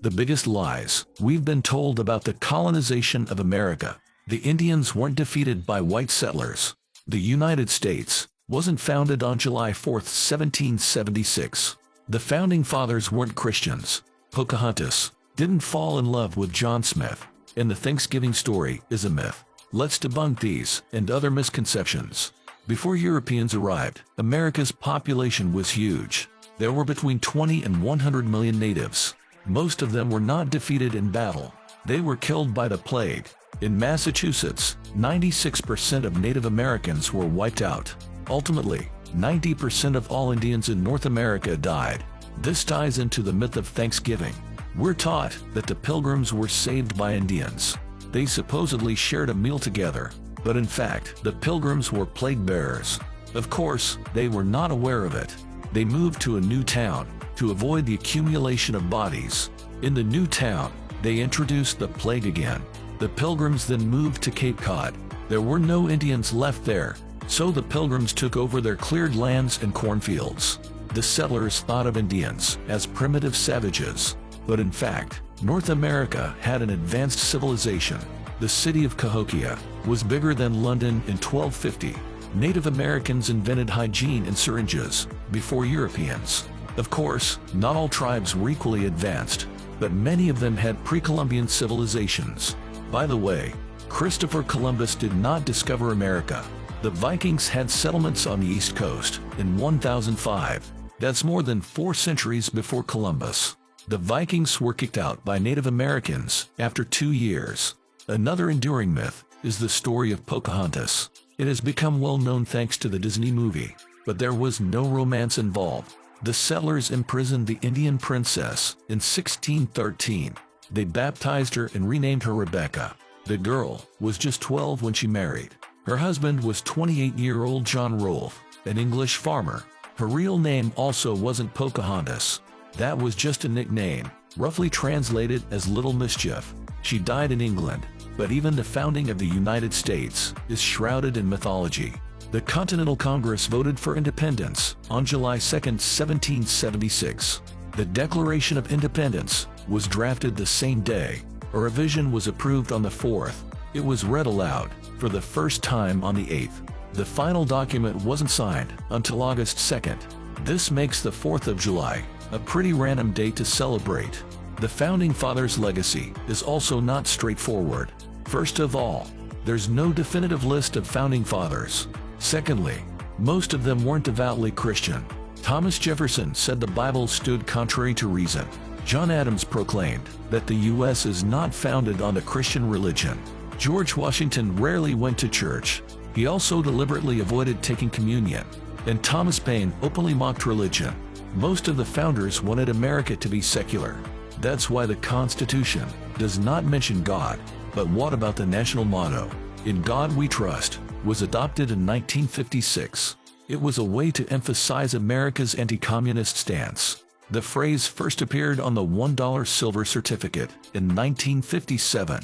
The biggest lies we've been told about the colonization of America. The Indians weren't defeated by white settlers. The United States wasn't founded on July 4, 1776. The Founding Fathers weren't Christians. Pocahontas didn't fall in love with John Smith, and the Thanksgiving story is a myth. Let's debunk these and other misconceptions. Before Europeans arrived, America's population was huge. There were between 20 and 100 million natives. Most of them were not defeated in battle. They were killed by the plague. In Massachusetts, 96% of Native Americans were wiped out. Ultimately, 90% of all Indians in North America died. This ties into the myth of Thanksgiving. We're taught that the Pilgrims were saved by Indians. They supposedly shared a meal together, but in fact, the Pilgrims were plague bearers. Of course, they were not aware of it. They moved to a new town to avoid the accumulation of bodies. In the new town, they introduced the plague again. The Pilgrims then moved to Cape Cod. There were no Indians left there, so the Pilgrims took over their cleared lands and cornfields. The settlers thought of Indians as primitive savages, but in fact, North America had an advanced civilization. The city of Cahokia was bigger than London in 1250. Native Americans invented hygiene and syringes before Europeans. Of course, not all tribes were equally advanced, but many of them had pre-Columbian civilizations. By the way, Christopher Columbus did not discover America. The Vikings had settlements on the East Coast in 1005. That's more than 4 centuries before Columbus. The Vikings were kicked out by Native Americans after 2 years. Another enduring myth is the story of Pocahontas. It has become well known thanks to the Disney movie, but there was no romance involved. The settlers imprisoned the Indian princess in 1613. They baptized her and renamed her Rebecca. The girl was just 12 when she married. Her husband was 28-year-old John Rolfe, an English farmer. Her real name also wasn't Pocahontas. That was just a nickname, roughly translated as Little Mischief. She died in England, but even the founding of the United States is shrouded in mythology. The Continental Congress voted for independence on July 2, 1776. The Declaration of Independence was drafted the same day. A revision was approved on the 4th. It was read aloud for the first time on the 8th. The final document wasn't signed until August 2nd. This makes the 4th of July a pretty random date to celebrate. The Founding Fathers' legacy is also not straightforward. First of all, there's no definitive list of Founding Fathers. Secondly, most of them weren't devoutly Christian. Thomas Jefferson said the Bible stood contrary to reason. John Adams proclaimed that the U.S. is not founded on the Christian religion. George Washington rarely went to church. He also deliberately avoided taking communion. And Thomas Paine openly mocked religion. Most of the founders wanted America to be secular. That's why the Constitution does not mention God. But what about the national motto, "In God We Trust," was adopted in 1956. It was a way to emphasize America's anti-communist stance. The phrase first appeared on the $1 silver certificate in 1957.